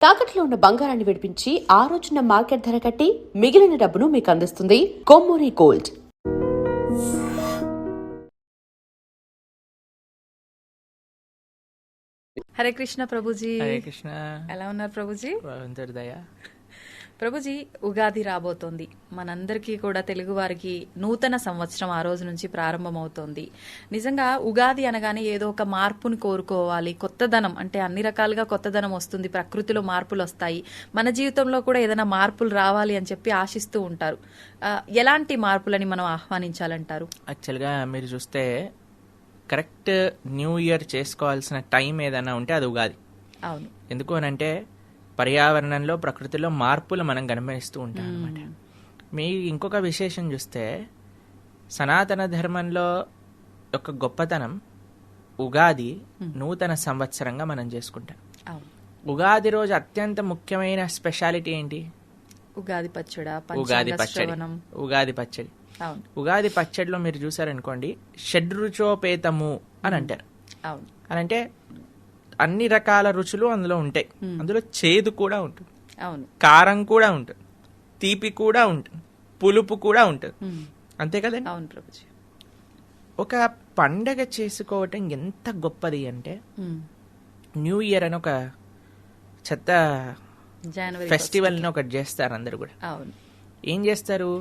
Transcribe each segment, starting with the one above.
తాకట్లో ఉన్న బంగారాన్ని విడిపించి ఆ రోజున మార్కెట్ ధర కట్టి మిగిలిన డబ్బును మీకు అందిస్తుంది కొమ్మూరి గోల్డ్. హరే కృష్ణ ప్రభుజీ. హరే కృష్ణ. ఎలా ఉన్నారు ప్రభుజీ? దయ. ప్రభుజీ, ఉగాది రాబోతోంది. మనందరికీ కూడా తెలుగు వారికి నూతన సంవత్సరం ఆ రోజు నుంచి ప్రారంభమవుతోంది. నిజంగా ఉగాది అనగానే ఏదో ఒక మార్పుని కోరుకోవాలి, కొత్తదనం, అంటే అన్ని రకాలుగా కొత్తదనం వస్తుంది, ప్రకృతిలో మార్పులు వస్తాయి, మన జీవితంలో కూడా ఏదైనా మార్పులు రావాలి అని చెప్పి ఆశిస్తూ ఉంటారు. ఎలాంటి మార్పులని మనం ఆహ్వానించాలంటారు? యాక్చువల్గా మీరు చూస్తే కరెక్ట్ న్యూ ఇయర్ చేసుకోవాల్సిన టైం ఏదైనా ఉంటే అది ఉగాది. అవును. ఎందుకు అని అంటే పర్యావరణంలో, ప్రకృతిలో మార్పులు మనం గమనిస్తూ ఉంటాం అనమాట. మీ ఇంకొక విశేషం చూస్తే సనాతన ధర్మంలో ఒక గొప్పతనం ఉగాది నూతన సంవత్సరంగా మనం చేసుకుంటాం. ఉగాది రోజు అత్యంత ముఖ్యమైన స్పెషాలిటీ ఏంటి? ఉగాది పచ్చడి. ఉగాది పచ్చడి. ఉగాది పచ్చడిలో మీరు చూసారనుకోండి, షడ్రుచోపేతము అని అంటారు. అని అంటే అన్ని రకాల రుచులు అందులో ఉంటాయి. అందులో చేదు కూడా ఉంటుంది, కారం కూడా ఉంటుంది, తీపి కూడా ఉంటుంది, పులుపు కూడా ఉంటుంది. అంతే కదండి? అవును ప్రభుజీ. ఒక పండగ చేసుకోవటం ఎంత గొప్పది అంటే, న్యూ ఇయర్ అని ఒక చెత్త ఫెస్టివల్ ని ఒకటి చేస్తారు అందరు కూడా. ఏం చేస్తారు?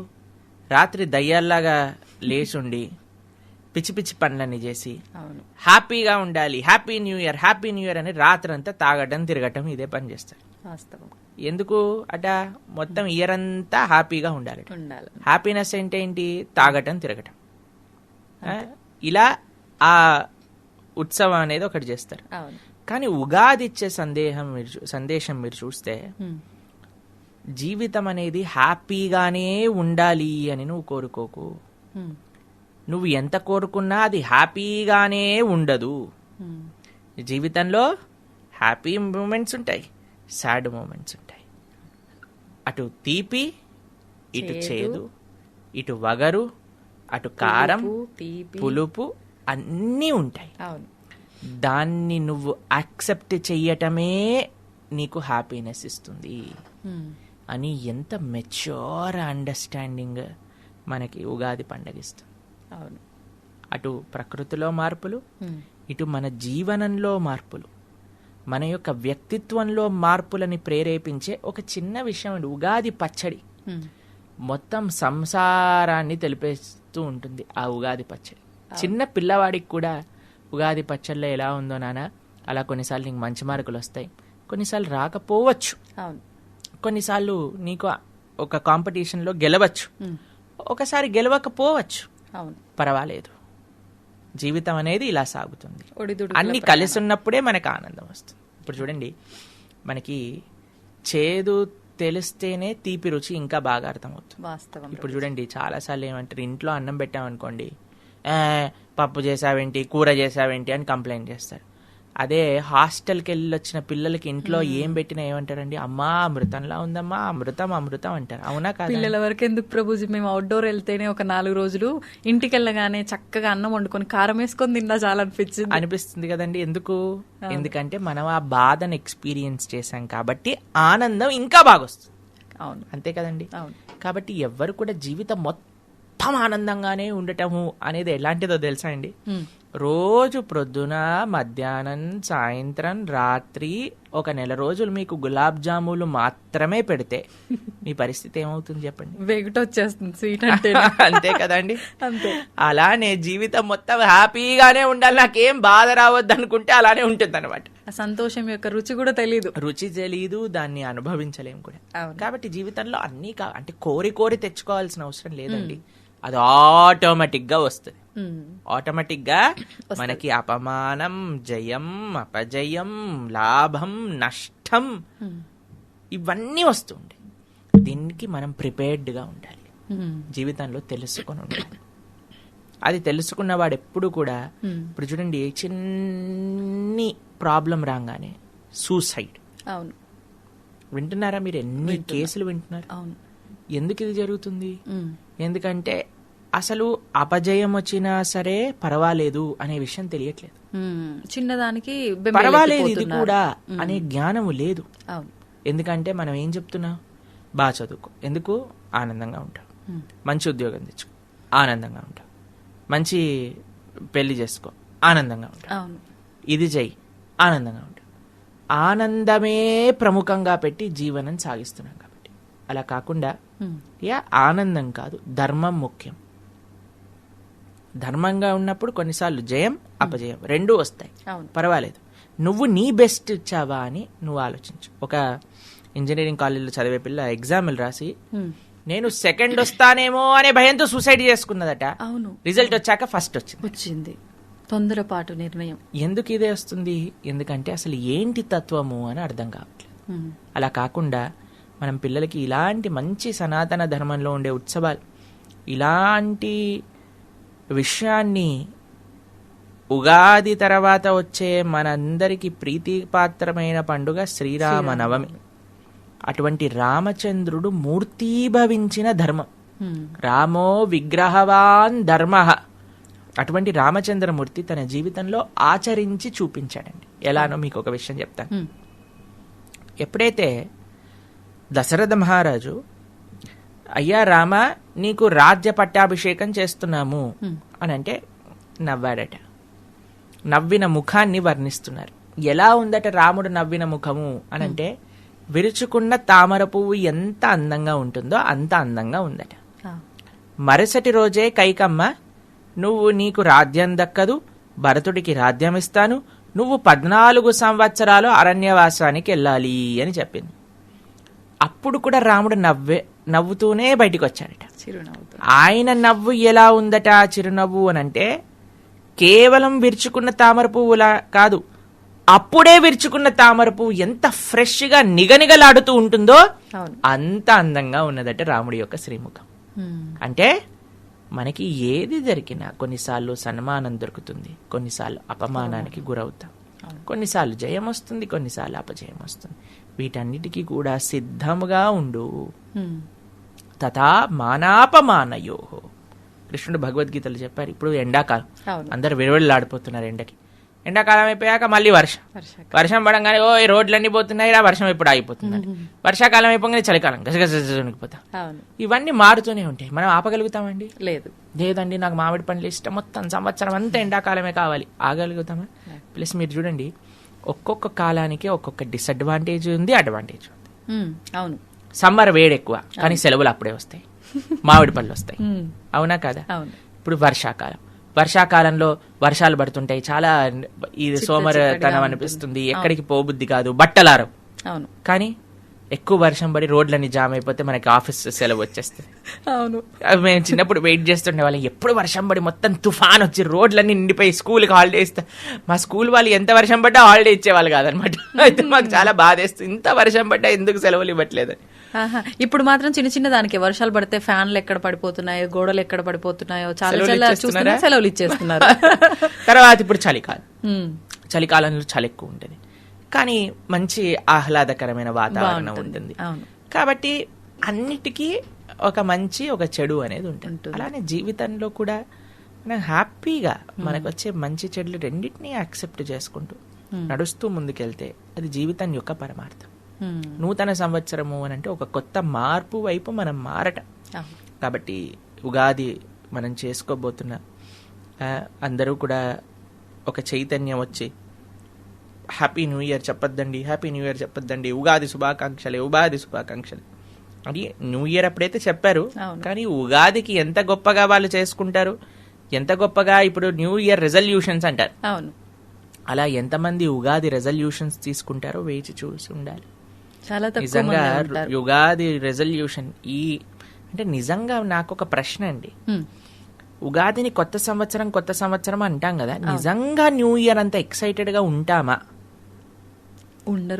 రాత్రి దయ్యాల్లాగా లేచుండి పిచ్చి పిచ్చి పనులన్నీ చేసి హ్యాపీగా ఉండాలి, హ్యాపీ న్యూ ఇయర్ అని రాత్రంతా తాగటం, తిరగటం, ఇదే పని చేస్తారు. ఎందుకు అట? మొత్తం ఇయర్ అంతా హ్యాపీగా ఉండాలి. హ్యాపీనెస్ ఏంటి? తాగటం, తిరగటం. ఇలా ఆ ఉత్సవం అనేది ఒకటి చేస్తారు. కానీ ఉగాది ఇచ్చే సందేశం మీరు చూస్తే, జీవితం అనేది హ్యాపీగానే ఉండాలి అని నువ్వు కోరుకోకు. నువ్వు ఎంత కోరుకున్నా అది హ్యాపీగానే ఉండదు. జీవితంలో హ్యాపీ మూమెంట్స్ ఉంటాయి, సాడ్ మూమెంట్స్ ఉంటాయి. అటు తీపి, ఇటు చేదు, ఇటు వగరు, అటు కారం, పులుపు, అన్నీ ఉంటాయి. దాన్ని నువ్వు యాక్సెప్ట్ చెయ్యటమే నీకు హ్యాపీనెస్ ఇస్తుంది అని ఎంత మెచ్యూర్ అండర్స్టాండింగ్ మనకి ఉగాది పండగ ఇస్తుంది. అటు ప్రకృతిలో మార్పులు, ఇటు మన జీవనంలో మార్పులు, మన యొక్క వ్యక్తిత్వంలో మార్పులని ప్రేరేపించే ఒక చిన్న విషయం అండి ఉగాది పచ్చడి. మొత్తం సంసారాన్ని తెలిపేస్తూ ఉంటుంది ఆ ఉగాది పచ్చడి. చిన్న పిల్లవాడికి కూడా ఉగాది పచ్చడిలో ఎలా ఉందో నాన్న, అలా కొన్నిసార్లు నీకు మంచి మార్కులు వస్తాయి, కొన్నిసార్లు రాకపోవచ్చు, కొన్నిసార్లు నీకు ఒక కాంపిటీషన్లో గెలవచ్చు, ఒకసారి గెలవకపోవచ్చు, పర్వాలేదు. జీవితం అనేది ఇలా సాగుతుంది. అన్ని కలిసి ఉన్నప్పుడే మనకు ఆనందం వస్తుంది. ఇప్పుడు చూడండి, మనకి చేదు తెలిస్తేనే తీపి రుచి ఇంకా బాగా అర్థమవుతుంది. ఇప్పుడు చూడండి, చాలాసార్లు ఏమంటారు, ఇంట్లో అన్నం పెట్టామనుకోండి, పప్పు చేసావేంటి, కూర చేసావేంటి అని కంప్లైంట్ చేస్తారు. అదే హాస్టల్కి వెళ్ళి వచ్చిన పిల్లలకి ఇంట్లో ఏం పెట్టినా ఏమంటారండి, అమ్మా అమృతంలా ఉందమ్మా, అమృతం అమృతం అంటారు. అవునా కాదు? పిల్లల వరకు ఎందుకు ప్రభుజీ, మేము అవుట్డోర్ వెళ్తేనే ఒక 4 రోజులు ఇంటికి వెళ్ళగానే చక్కగా అన్నం వండుకొని కారం వేసుకొని తిన్నా చాలా అనిపిస్తుంది కదండి. ఎందుకంటే మనం ఆ బాధను ఎక్స్పీరియన్స్ చేశాం కాబట్టి ఆనందం ఇంకా బాగా వస్తుంది. అవును, అంతే కదండి. కాబట్టి ఎవ్వరు కూడా జీవితం మొత్తం ఆనందంగానే ఉండటము అనేది ఎలాంటిదో తెలుసా అండి? రోజు ప్రొద్దున, మధ్యాహ్నం, సాయంత్రం, రాత్రి ఒక నెల రోజులు మీకు గులాబ్ జాములు మాత్రమే పెడితే మీ పరిస్థితి ఏమవుతుంది చెప్పండి? వెగటొచ్చేస్తుంది స్వీట్ అంటే. అంతే కదండి. అంతే. అలానే జీవితం మొత్తం హ్యాపీగానే ఉండాలి, నాకేం బాధ రావద్దు అనుకుంటే అలానే ఉంటుంది అనమాట. సంతోషం యొక్క రుచి కూడా తెలీదు, దాన్ని అనుభవించలేము కూడా. కాబట్టి జీవితంలో అన్ని అంటే కోరి తెచ్చుకోవాల్సిన అవసరం లేదండి. అది ఆటోమేటిక్ గా వస్తుంది. ఆటోమేటిక్ గా మనకి అపమానం, జయం, అపజయం, లాభం, నష్టం, ఇవన్నీ వస్తుంటాయి. దీనికి మనం ప్రిపేర్డ్ గా ఉండాలి, జీవితంలో తెలుసుకొని ఉండాలి. అది తెలుసుకున్న వాడు ఎప్పుడు కూడా, ఇప్పుడు చూడండి, చిన్ని ప్రాబ్లం రాగానే సూసైడ్. అవును, వింటున్నారా మీరు? ఎన్ని కేసులు వింటున్నారు? అవును. ఎందుకు ఇది జరుగుతుంది? ఎందుకంటే అసలు అపజయం వచ్చినా సరే పర్వాలేదు అనే విషయం తెలియట్లేదు. చిన్నదానికి పర్వాలేదు ఇది కూడా అనే జ్ఞానము లేదు. ఎందుకంటే మనం ఏం చెప్తున్నాం, బాగా చదువుకో, ఎందుకు ఆనందంగా ఉంటావు, మంచి ఉద్యోగం తెచ్చుకో ఆనందంగా ఉంటావు, మంచి పెళ్లి చేసుకో ఆనందంగా ఉంటావు, అవును. ఇది చెయ్యి ఆనందంగా ఉంటావు. ఆనందమే ప్రముఖంగా పెట్టి జీవనం సాగిస్తున్నాం కాబట్టి. అలా కాకుండా ఆనందం కాదు, ధర్మం ముఖ్యం. ధర్మంగా ఉన్నప్పుడు కొన్నిసార్లు జయం అపజయం రెండూ వస్తాయి, పర్వాలేదు. నువ్వు నీ బెస్ట్ ఇచ్చావా అని నువ్వు ఆలోచించు. ఒక ఇంజనీరింగ్ కాలేజీలో చదివే పిల్ల ఎగ్జామ్లు రాసి నేను సెకండ్ వస్తానేమో అనే భయంతో సూసైడ్ చేసుకున్నదట. అవును, రిజల్ట్ వచ్చాక ఫస్ట్ వచ్చింది. తొందరపాటు నిర్ణయం. ఎందుకు ఇదే వస్తుంది? ఎందుకంటే అసలు ఏంటి తత్వము అని అర్థం కావట్లేదు. అలా కాకుండా మనం పిల్లలకి ఇలాంటి మంచి సనాతన ధర్మంలో ఉండే ఉత్సవాలు, ఇలాంటి విషయాన్ని ఉగాది తర్వాత వచ్చే మనందరికీ ప్రీతిపాత్రమైన పండుగ శ్రీరామనవమి. అటువంటి రామచంద్రుడు మూర్తీభవించిన ధర్మం. రామో విగ్రహవాన్ ధర్మ. అటువంటి రామచంద్రమూర్తి తన జీవితంలో ఆచరించి చూపించాడండి. ఎలానో మీకు ఒక విషయం చెప్తాను. ఎప్పుడైతే దశరథ మహారాజు అయ్యా రామ నీకు రాజ్య పట్టాభిషేకం చేస్తున్నాము అని అంటే నవ్వాడట. నవ్విన ముఖాన్ని వర్ణిస్తున్నారు. ఎలా ఉందట రాముడు నవ్విన ముఖము అని అంటే విరుచుకున్న తామర పువ్వు ఎంత అందంగా ఉంటుందో అంత అందంగా ఉందట. మరుసటి రోజే కైకమ్మ నువ్వు నీకు రాజ్యం దక్కదు, భరతుడికి రాజ్యం ఇస్తాను, నువ్వు 14 సంవత్సరాలు అరణ్యవాసానికి వెళ్ళాలి అని చెప్పింది. అప్పుడు కూడా రాముడు నవ్వుతూనే బయటికి వచ్చాడట. ఆయన నవ్వు ఎలా ఉందట చిరునవ్వు అని అంటే కేవలం విరుచుకున్న తామర పువ్వులా కాదు, అప్పుడే విరుచుకున్న తామర పువ్వు ఎంత ఫ్రెష్ గా నిగనిగలాడుతూ ఉంటుందో అంత అందంగా ఉన్నదట రాముడి యొక్క శ్రీముఖం. అంటే మనకి ఏది జరిగినా కొన్నిసార్లు సన్మానం దొరుకుతుంది, కొన్నిసార్లు అపమానానికి గురవుతాం, కొన్నిసార్లు జయం వస్తుంది, కొన్నిసార్లు అపజయం వస్తుంది. వీటన్నిటికీ కూడా సిద్ధముగా ఉండు. తథా మానాపమానయో. కృష్ణుడు భగవద్గీతలు చెప్పారు. ఇప్పుడు ఎండాకాలం, అందరు విరవెళ్ళాడిపోతున్నారు ఎండకి. ఎండాకాలం అయిపోయాక మళ్ళీ వర్షం పడంగానే ఓ రోడ్లన్నీ పోతున్నాయి రా, వర్షం ఎప్పుడు ఆగిపోతుంది. వర్షాకాలం అయిపోగానే చలికాలం గసగసనిపోతా. ఇవన్నీ మారుతూనే ఉంటాయి. మనం ఆపగలుగుతామండి? లేదండి, నాకు మామిడి పండ్లు ఇష్టం, మొత్తం సంవత్సరం అంతా ఎండాకాలమే కావాలి. ఆగలుగుతామా? ప్లస్ మీరు చూడండి, ఒక్కొక్క కాలానికి ఒక్కొక్క డిసడ్వాంటేజ్ ఉంది, అడ్వాంటేజ్ ఉంది. అవును, సమ్మర్ వేడి ఎక్కువ కానీ సెలవులు అప్పుడే వస్తాయి, మామిడి పళ్ళు వస్తాయి. అవునా కదా? ఇప్పుడు వర్షాకాలంలో వర్షాలు పడుతుంటాయి, చాలా ఇది సోమరతనం అనిపిస్తుంది, ఎక్కడికి పోబుద్ది కాదు, బట్టలారవు. కానీ ఎక్కువ వర్షం పడి రోడ్లన్నీ జామ్ అయిపోతే మనకి ఆఫీస్ సెలవు వచ్చేస్తుంది. మేము చిన్నప్పుడు వెయిట్ చేస్తుండే వాళ్ళం, ఎప్పుడు వర్షం పడి మొత్తం తుఫాన్ వచ్చి రోడ్లన్నీ నిండిపోయి స్కూల్కి హాలిడే ఇస్తా. మా స్కూల్ వాళ్ళు ఎంత వర్షం పడ్డా హాలిడే ఇచ్చేవాళ్ళు కాదనమాట. అయితే మాకు చాలా బాధేస్తుంది, ఇంత వర్షం పడ్డా ఎందుకు సెలవులు ఇవ్వట్లేదు. ఇప్పుడు మాత్రం చిన్న చిన్న దానికి వర్షాలు పడితే ఫ్యాన్లు ఎక్కడ పడిపోతున్నాయో, గోడలు ఎక్కడ పడిపోతున్నాయో చాలా సెలవులు ఇచ్చేస్తున్నారు. తర్వాత ఇప్పుడు చలికాలంలో చలి ఎక్కువ ఉంటుంది, కానీ మంచి ఆహ్లాదకరమైన వాతావరణం ఉంటుంది. కాబట్టి అన్నిటికీ ఒక మంచి ఒక చెడు అనేది ఉంటుంది. అలానే జీవితంలో కూడా మనం హ్యాపీగా మనకు వచ్చే మంచి చెడులు రెండింటినీ యాక్సెప్ట్ చేసుకుంటూ నడుస్తూ ముందుకెళ్తే అది జీవితం యొక్క పరమార్థం. నూతన సంవత్సరము అని అంటే ఒక కొత్త మార్పు వైపు మనం మారటం. కాబట్టి ఉగాది మనం చేసుకోబోతున్న అందరూ కూడా ఒక చైతన్యం వచ్చి హ్యాపీ న్యూ ఇయర్ చెప్పొద్దండి, హ్యాపీ న్యూ ఇయర్ చెప్పొద్దండి, ఉగాది శుభాకాంక్షలే, ఉగాది శుభాకాంక్షలు అని న్యూ ఇయర్ అప్పుడైతే చెప్పారు. కానీ ఉగాదికి ఎంత గొప్పగా వాళ్ళు చేసుకుంటారు, ఎంత గొప్పగా ఇప్పుడు న్యూ ఇయర్ రెజల్యూషన్స్ అంటారు. అలా ఎంతమంది ఉగాది రెజల్యూషన్స్ తీసుకుంటారో వేచి చూసి ఉండాలి. నిజంగా ఉగాది రెజల్యూషన్ అంటే నిజంగా నాకు ఒక ప్రశ్న అండి. ఉగాదిని కొత్త సంవత్సరం అంటాం కదా, నిజంగా న్యూ ఇయర్ అంత ఎక్సైటెడ్ గా ఉంటామా?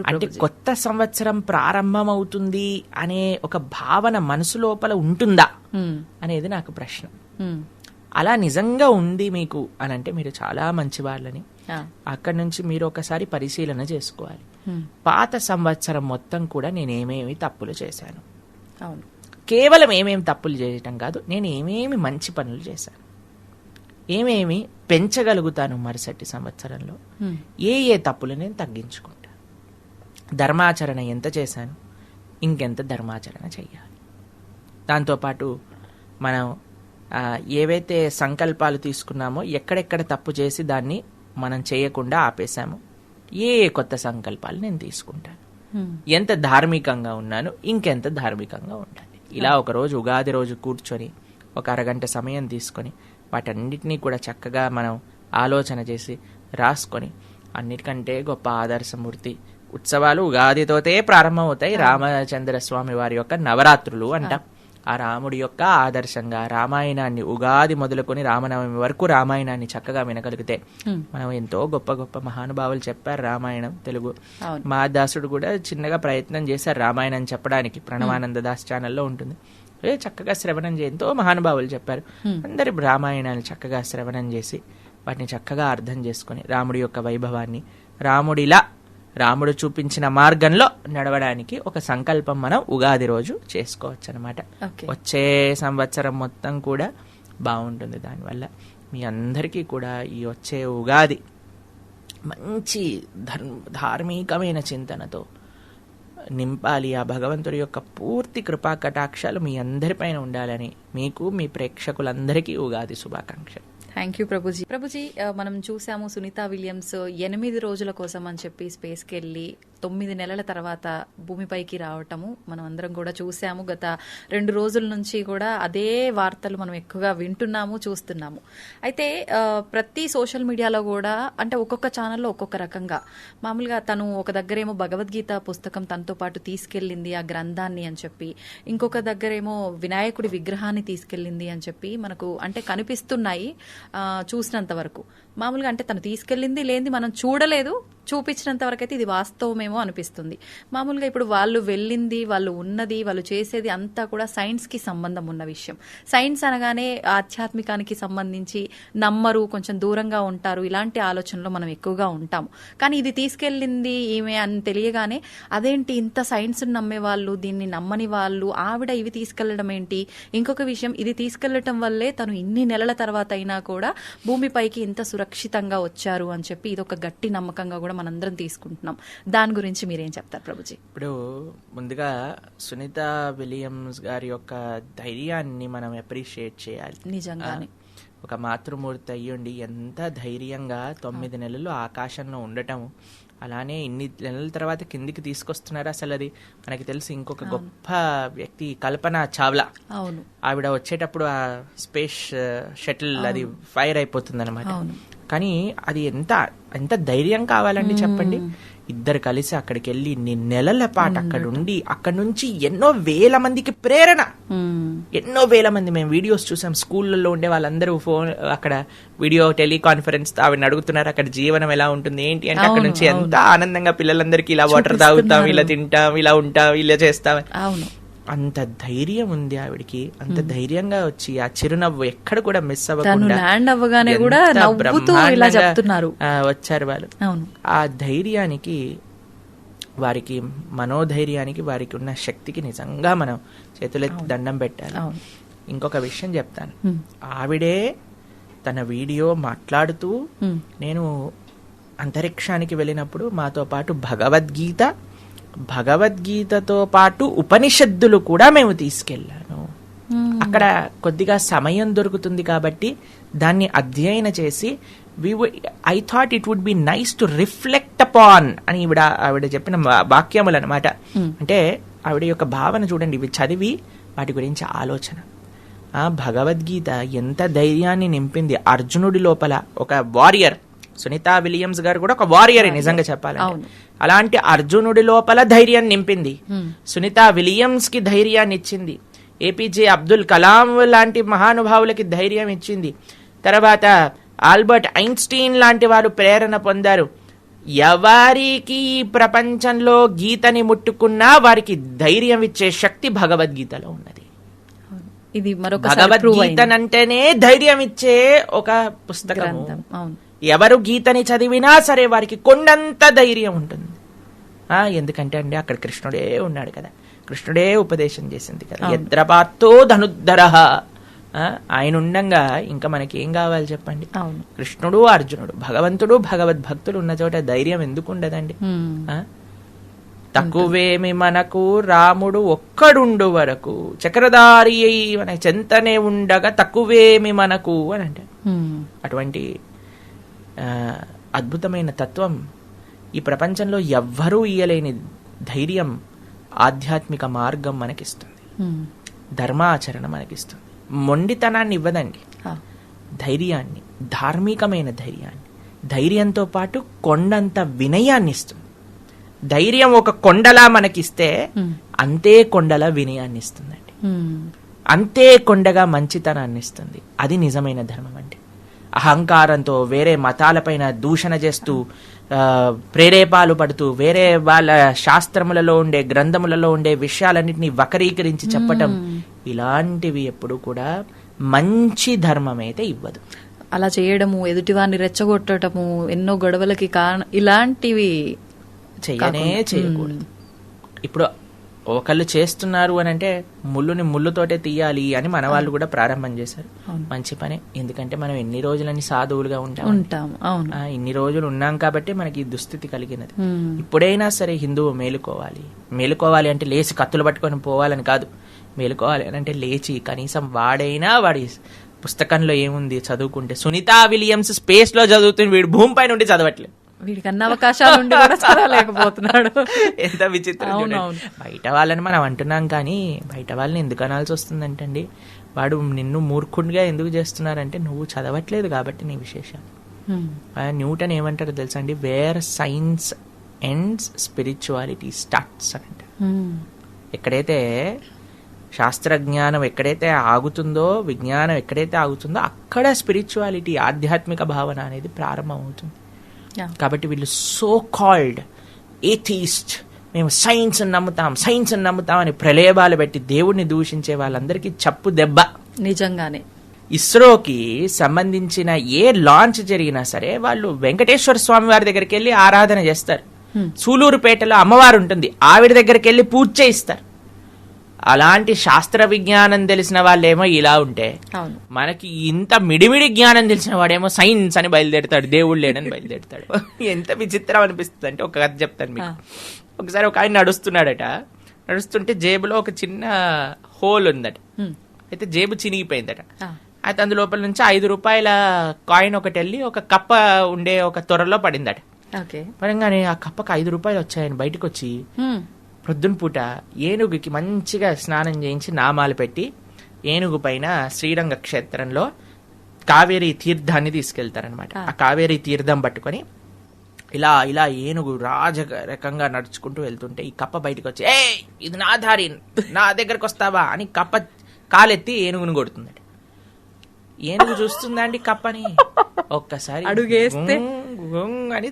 అంటే కొత్త సంవత్సరం ప్రారంభం అవుతుంది అనే ఒక భావన మనసు లోపల ఉంటుందా అనేది నాకు ప్రశ్న. అలా నిజంగా ఉంది మీకు అని అంటే మీరు చాలా మంచి వాళ్ళని. అక్కడి నుంచి మీరు ఒకసారి పరిశీలన చేసుకోవాలి. పాత సంవత్సరం మొత్తం కూడా నేనేమేమి తప్పులు చేశాను, కేవలం ఏమేమి తప్పులు చేయటం కాదు, నేను ఏమేమి మంచి పనులు చేశాను, ఏమేమి పెంచగలుగుతాను మరుసటి సంవత్సరంలో, ఏ తప్పులు నేను తగ్గించుకుంటా ధర్మాచరణ ఎంత చేశాను, ఇంకెంత ధర్మాచరణ చెయ్యాలి. దాంతోపాటు మనం ఏవైతే సంకల్పాలు తీసుకున్నామో ఎక్కడెక్కడ తప్పు చేసి దాన్ని మనం చేయకుండా ఆపేశామో ఏ కొత్త సంకల్పాలు నేను తీసుకుంటాను, ఎంత ధార్మికంగా ఉన్నాను, ఇంకెంత ధార్మికంగా ఉండాలి. ఇలా ఒకరోజు ఉగాది రోజు కూర్చొని ఒక అరగంట సమయం తీసుకొని వాటన్నిటినీ కూడా చక్కగా మనం ఆలోచన చేసి రాసుకొని, అన్నిటికంటే గొప్ప ఆదర్శమూర్తి ఉత్సవాలు ఉగాదితోటే ప్రారంభమవుతాయి. రామచంద్ర స్వామి వారి యొక్క నవరాత్రులు అంటాం. ఆ రాముడి యొక్క ఆదర్శంగా రామాయణాన్ని ఉగాది మొదలుకొని రామనవమి వరకు రామాయణాన్ని చక్కగా వినగలిగితే మనం ఎంతో గొప్ప గొప్ప మహానుభావులు చెప్పారు రామాయణం తెలుగు. మహాదాసుడు కూడా చిన్నగా ప్రయత్నం చేశారు రామాయణం చెప్పడానికి. ప్రణవానంద దాస్ ఛానల్లో ఉంటుంది. చక్కగా శ్రవణం చేసి ఎంతో మహానుభావులు చెప్పారు. అందరి రామాయణాన్ని చక్కగా శ్రవణం చేసి వాటిని చక్కగా అర్థం చేసుకుని రాముడి యొక్క వైభవాన్ని రాముడు చూపించిన మార్గంలో నడవడానికి ఒక సంకల్పం మనం ఉగాది రోజు చేసుకోవచ్చు అనమాట. వచ్చే సంవత్సరం మొత్తం కూడా బాగుంటుంది. దానివల్ల మీ అందరికీ కూడా ఈ వచ్చే ఉగాది మంచి ధార్మికమైన చింతనతో నింపాలి. ఆ భగవంతుడి యొక్క పూర్తి కృపా కటాక్షాలు మీ అందరిపైన ఉండాలని మీకు, మీ ప్రేక్షకులందరికీ ఉగాది శుభాకాంక్షలు. Thank you Prabhuji. ప్రభుజీ, మనం చూసాము సునీతా విలియమ్స్ 8 రోజుల కోసం అని చెప్పి స్పేస్కి వెళ్ళి 9 నెలల తర్వాత భూమిపైకి రావటము మనం అందరం కూడా చూసాము. గత 2 రోజుల నుంచి కూడా అదే వార్తలు మనం ఎక్కువగా వింటున్నాము, చూస్తున్నాము. అయితే ప్రతి సోషల్ మీడియాలో కూడా అంటే ఒక్కొక్క ఛానల్లో ఒక్కొక్క రకంగా, మామూలుగా తను ఒక దగ్గరేమో భగవద్గీత పుస్తకం తనతో పాటు తీసుకెళ్ళింది ఆ గ్రంథాన్ని అని చెప్పి, ఇంకొక దగ్గరేమో వినాయకుడి విగ్రహాన్ని తీసుకెళ్ళింది అని చెప్పి మనకు అంటే కనిపిస్తున్నాయి చూసినంత వరకు. మామూలుగా అంటే తను తీసుకెళ్ళింది లేనిది మనం చూడలేదు, చూపించినంత వరకు అయితే ఇది వాస్తవమేమో అనిపిస్తుంది. మామూలుగా ఇప్పుడు వాళ్ళు వెళ్ళింది, వాళ్ళు ఉన్నది, వాళ్ళు చేసేది అంతా కూడా సైన్స్ కి సంబంధం ఉన్న విషయం. సైన్స్ అనగానే ఆధ్యాత్మికానికి సంబంధించి నమ్మరు, కొంచెం దూరంగా ఉంటారు, ఇలాంటి ఆలోచనలో మనం ఎక్కువగా ఉంటాము. కానీ ఇది తీసుకెళ్ళింది ఈమె అని తెలియగానే అదేంటి ఇంత సైన్స్ నమ్మే వాళ్ళు, దీన్ని నమ్మని వాళ్ళు ఆవిడ ఇవి తీసుకెళ్లడం ఏంటి? ఇంకొక విషయం, ఇది తీసుకెళ్లటం వల్లే తను ఇన్ని నెలల తర్వాత అయినా కూడా భూమిపైకి ఇంత సురక్షితంగా వచ్చారు అని చెప్పి ఇది ఒక గట్టి నమ్మకంగా కూడా మనందరం తీసుకుంటున్నాం. దాని గురించి మీరేం చెప్తారు ప్రభుజీ? ఇప్పుడు ముందుగా సునీతా విలియమ్స్ గారి యొక్క ధైర్యాన్ని మనం అప్రిషియేట్ చేయాలి. నిజంగానే ఒక మాతృమూర్తి అయ్యుండి ఎంత ధైర్యంగా 9 నెలలు ఆకాశంలో ఉండటం, అలానే ఇన్ని నెలల తర్వాత కిందికి తీసుకొస్తున్నారు. అసలు అది మనకి తెలిసి ఇంకొక గొప్ప వ్యక్తి కల్పనా చావ్లా. అవును, ఆవిడ వచ్చేటప్పుడు ఆ స్పేస్ షటిల్ అది ఫైర్ అయిపోతుంది అనమాట. కానీ అది ఎంత ధైర్యం కావాలండి చెప్పండి. ఇద్దరు కలిసి అక్కడికి వెళ్ళి ఇన్ని నెలల పాటు అక్కడ ఉండి అక్కడ నుంచి ఎన్నో వేల మందికి ప్రేరణ, ఎన్నో వేల మంది మేము వీడియోస్ చూసాం. స్కూళ్ళల్లో ఉండే వాళ్ళందరూ ఫోన్ అక్కడ వీడియో టెలికాన్ఫరెన్స్ ఆవిడని అడుగుతున్నారు అక్కడ జీవనం ఎలా ఉంటుంది ఏంటి అంటే, అక్కడ నుంచి ఎంత ఆనందంగా పిల్లలందరికీ ఇలా వాటర్ తాగుతాం, ఇలా తింటాం, ఇలా ఉంటాం, ఇలా చేస్తాం. అంత ధైర్యం ఉంది ఆవిడికి. అంత ధైర్యంగా వచ్చి ఆ చిరునవ్వు ఎక్కడ కూడా మిస్ అవ్వకుండా వచ్చారు వాళ్ళు. ఆ ధైర్యానికి, వారికి మనోధైర్యానికి, వారికి ఉన్న శక్తికి నిజంగా మనం చేతులెత్తి దండం పెట్టాలి. ఇంకొక విషయం చెప్తాను. ఆవిడే తన వీడియో మాట్లాడుతూ నేను అంతరిక్షానికి వెళ్ళినప్పుడు మాతో పాటు భగవద్గీతతో పాటు ఉపనిషత్తులు కూడా మేము తీసుకెళ్ళాను. అక్కడ కొద్దిగా సమయం దొరుకుతుంది కాబట్టి దాన్ని అధ్యయనం చేసి I thought it would be nice to reflect upon అని ఆవిడ చెప్పిన వాక్యములు అనమాట. అంటే ఆవిడ యొక్క భావన చూడండి, ఇవి చదివి వాటి గురించి ఆలోచన. భగవద్గీత ఎంత ధైర్యాన్ని నింపింది అర్జునుడి లోపల. ఒక వారియర్, సునీతా విలియమ్స్ గారు కూడా ఒక వారియరే నిజంగా చెప్పాలంటే. అలాంటి అర్జునుడి లోపల ధైర్యం నింపింది. సునీతా విలియమ్స్ కి ధైర్యాన్ని ఇచ్చింది. ఏపీజే అబ్దుల్ కలాం లాంటి మహానుభావులకి ధైర్యం ఇచ్చింది. తర్వాత ఆల్బర్ట్ ఐన్స్టీన్ లాంటి వారు ప్రేరణ పొందారు. ఎవరికి ప్రపంచంలో గీతని ముట్టుకున్నా వారికి ధైర్యం ఇచ్చే శక్తి భగవద్గీతలో ఉన్నది. ఇది భగవద్గీతనంటేనే ధైర్యం ఇచ్చే ఒక పుస్తకం. ఎవరు గీతని చదివినా సరే వారికి కొండంత ధైర్యం ఉంటుంది. ఎందుకంటే అండి అక్కడ కృష్ణుడే ఉన్నాడు కదా, కృష్ణుడే ఉపదేశం చేసింది కదా. యద్రపాతో ధనుద్ధరః, ఆయన ఉండంగా ఇంకా మనకి ఏం కావాలి చెప్పండి. కృష్ణుడు, అర్జునుడు, భగవంతుడు, భగవద్భక్తులు ఉన్న చోట ధైర్యం ఎందుకు ఉండదండి? తక్కువేమి మనకు రాముడు ఒక్కడుండు వరకు చక్రధారి అయి మన చెంతనే ఉండగా తక్కువేమి మనకు అని అంటే అటువంటి అద్భుతమైన తత్వం ఈ ప్రపంచంలో ఎవ్వరూ ఇయ్యలేని ధైర్యం ఆధ్యాత్మిక మార్గం మనకిస్తుంది, ధర్మాచరణ మనకిస్తుంది. మొండితనాన్ని ఇవ్వదండి, ధైర్యాన్ని, ధార్మికమైన ధైర్యాన్ని, ధైర్యంతో పాటు కొండంత వినయాన్ని ఇస్తుంది. ధైర్యం ఒక కొండలా మనకిస్తే అంతే కొండలా వినయాన్ని ఇస్తుందండి, అంతే కొండగా మంచితనాన్ని ఇస్తుంది. అది నిజమైన ధర్మం అంటే. అహంకారంతో వేరే మతాలపైన దూషణ చేస్తూ ప్రేరేపాలు పడుతూ వేరే వాళ్ళ శాస్త్రములలో ఉండే గ్రంథములలో ఉండే విషయాలన్నింటినీ వక్రీకరించి చెప్పటం, ఇలాంటివి ఎప్పుడు కూడా మంచి ధర్మం అయితే ఇవ్వదు. అలా చేయడము, ఎదుటివారిని రెచ్చగొట్టడము, ఎన్నో గొడవలకి కారణం, ఇలాంటివి చేయకూడదు. ఇప్పుడు ఒకళ్ళు చేస్తున్నారు అని అంటే ముళ్ళుని ముళ్ళుతోటే తీయాలి అని మన వాళ్ళు కూడా ప్రారంభం చేశారు. మంచి పనే, ఎందుకంటే మనం ఎన్ని రోజులని సాధువులుగా ఉంటాం, ఇన్ని రోజులు ఉన్నాం కాబట్టి మనకి దుస్థితి కలిగినది. ఇప్పుడైనా సరే హిందువు మేలుకోవాలి అంటే లేచి కత్తులు పట్టుకొని పోవాలని కాదు. మేలుకోవాలి అని అంటే లేచి కనీసం వాడైనా వాడి పుస్తకంలో ఏముంది చదువుకుంటే. సునీతా విలియమ్స్ స్పేస్ లో చదువుతుంది, వీడు భూమిపై నుండి చదవట్లేదు. వీడికి అన్ని అవకాశాలు ఉండి కూడా చదవలేకపోతున్నాడు. ఎంత విచిత్రం. బయట వాళ్ళని మనం అంటున్నాం కానీ బయట వాళ్ళని ఎందుకు అనాల్సి వస్తుందంటండి. వాడు నిన్ను మూర్ఖుడిగా ఎందుకు చేస్తున్నారంటే నువ్వు చదవట్లేదు కాబట్టి నీ విశేషం. న్యూటన్ ఏమంటారో తెలుసా అండి, where science ends spirituality starts అని అంటారు. ఎక్కడైతే శాస్త్రజ్ఞానం ఎక్కడైతే ఆగుతుందో, విజ్ఞానం ఎక్కడైతే ఆగుతుందో అక్కడ స్పిరిచువాలిటీ, ఆధ్యాత్మిక భావన అనేది ప్రారంభం అవుతుంది. కాబట్టి వీళ్ళు సో కాల్డ్ ఏథీస్ట్, మేము సైన్స్ నమ్ముతాం అని ప్రలేబాలు పెట్టి దేవుడిని దూషించే వాళ్ళందరికీ చప్పు దెబ్బ. నిజంగానే ఇస్రోకి సంబంధించిన ఏ లాంచ్ జరిగినా సరే వాళ్ళు వెంకటేశ్వర స్వామి వారి దగ్గరికి వెళ్ళి ఆరాధన చేస్తారు. సూలూరుపేటలో అమ్మవారు ఉంటుంది, ఆవిడ దగ్గరికి వెళ్ళి పూజ చేయిస్తారు. అలాంటి శాస్త్ర విజ్ఞానం తెలిసిన వాళ్ళేమో ఇలా ఉంటే, మనకి ఇంత మిడిమిడి జ్ఞానం తెలిసిన వాడేమో సైన్స్ అని బయలుదేరుతాడు, దేవుడు లేడని బయలుదేరుతాడు. ఎంత విచిత్రం అనిపిస్తుంది అంటే ఒక కథ చెప్తాను మీకు. ఒకసారి ఒక ఆయన నడుస్తుంటే జేబులో ఒక చిన్న హోల్ ఉందట. అయితే జేబు చినిగిపోయిందట. అయితే అందులోపల నుంచి 5 రూపాయల కాయిన్ ఒకటి వెళ్ళి ఒక కప్ప ఉండే ఒక తొరలో పడిందట. పడంగానే ఆ కప్పకు 5 రూపాయలు వచ్చాయని బయటకు వచ్చి ప్రొద్దున పూట ఏనుగుకి మంచిగా స్నానం చేయించి నామాలు పెట్టి ఏనుగు పైన శ్రీరంగ క్షేత్రంలో కావేరీ తీర్థాన్ని తీసుకెళ్తారనమాట. ఆ కావేరీ తీర్థం పట్టుకొని ఇలా ఇలా ఏనుగు రాజరకంగా నడుచుకుంటూ వెళ్తుంటే ఈ కప్ప బయటకు వచ్చి, ఏ ఇది నా దారి, నా దగ్గరకు వస్తావా అని కప్ప కాలెత్తి ఏనుగుని కొడుతుంది. ఏనుగు చూస్తుందా అండి కప్పని, ఒక్కసారి అడుగేస్తే అని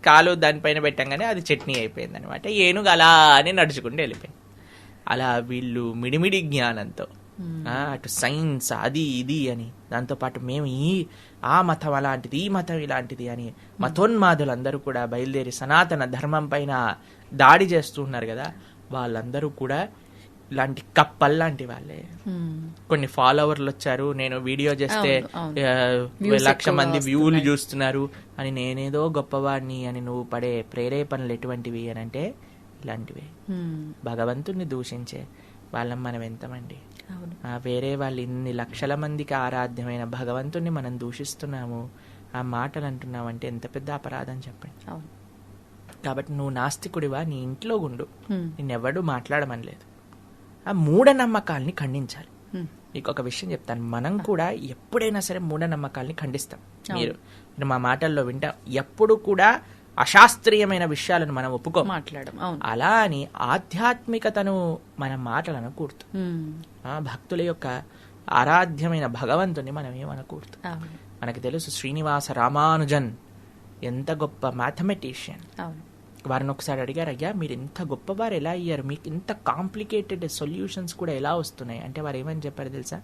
కాలు దానిపైన పెట్టంగానే అది చట్నీ అయిపోయింది అనమాట. ఏనుగు అలా అని నడుచుకుంటూ వెళ్ళిపోయింది. అలా వీళ్ళు మిడిమిడి జ్ఞానంతో అటు సైన్స్ అది ఇది అని, దాంతోపాటు మేము ఆ మతం అలాంటిది, ఈ మతం ఇలాంటిది అని మతోన్మాదులందరూ కూడా బయలుదేరి సనాతన ధర్మం పైన దాడి చేస్తూ ఉన్నారు కదా, వాళ్ళందరూ కూడా ఇలాంటి కప్పల్లాంటి వాళ్ళే. కొన్ని ఫాలోవర్లు వచ్చారు, నేను వీడియో చేస్తే 1,00,000 మంది వ్యూలు చూస్తున్నారు అని, నేనేదో గొప్పవాడిని అని నువ్వు పడే ప్రేరేపణలు ఎటువంటివి అని అంటే ఇలాంటివే. భగవంతుణ్ణి దూషించే వాళ్ళం మనం ఎంతమంది. వేరే వాళ్ళు ఇన్ని లక్షల మందికి ఆరాధ్యమైన భగవంతుణ్ణి మనం దూషిస్తున్నాము, ఆ మాటలు అంటున్నామంటే ఎంత పెద్ద అపరాధం చెప్పండి. కాబట్టి నువ్వు నాస్తికుడివా, నీ ఇంట్లో గుండు, నిన్నెవడూ మాట్లాడమనలేదు. ఆ మూఢనమ్మకాల్ని ఖండించాలి. నీకు ఒక విషయం చెప్తాను, మనం కూడా ఎప్పుడైనా సరే మూఢనమ్మకాల్ని ఖండిస్తాం. మీరు మా మాటల్లో వింటాం, ఎప్పుడు కూడా అశాస్త్రీయమైన విషయాలను మనం ఒప్పుకో మాట్లాడడం. అలా అని ఆధ్యాత్మికతను మన మాటలను కూర్తు, భక్తుల యొక్క ఆరాధ్యమైన భగవంతుని మనం ఏమనకూడదు. మనకు తెలుసు శ్రీనివాస రామానుజన్ ఎంత గొప్ప మ్యాథమెటిషియన్. వారిని ఒకసారి అడిగారు, అయ్యా మీరు ఇంత గొప్పవారు ఎలా అయ్యారు, మీకు ఇంత కాంప్లికేటెడ్ సొల్యూషన్స్ కూడా ఎలా వస్తున్నాయి అంటే వారు ఏమని చెప్పారు తెలుసా,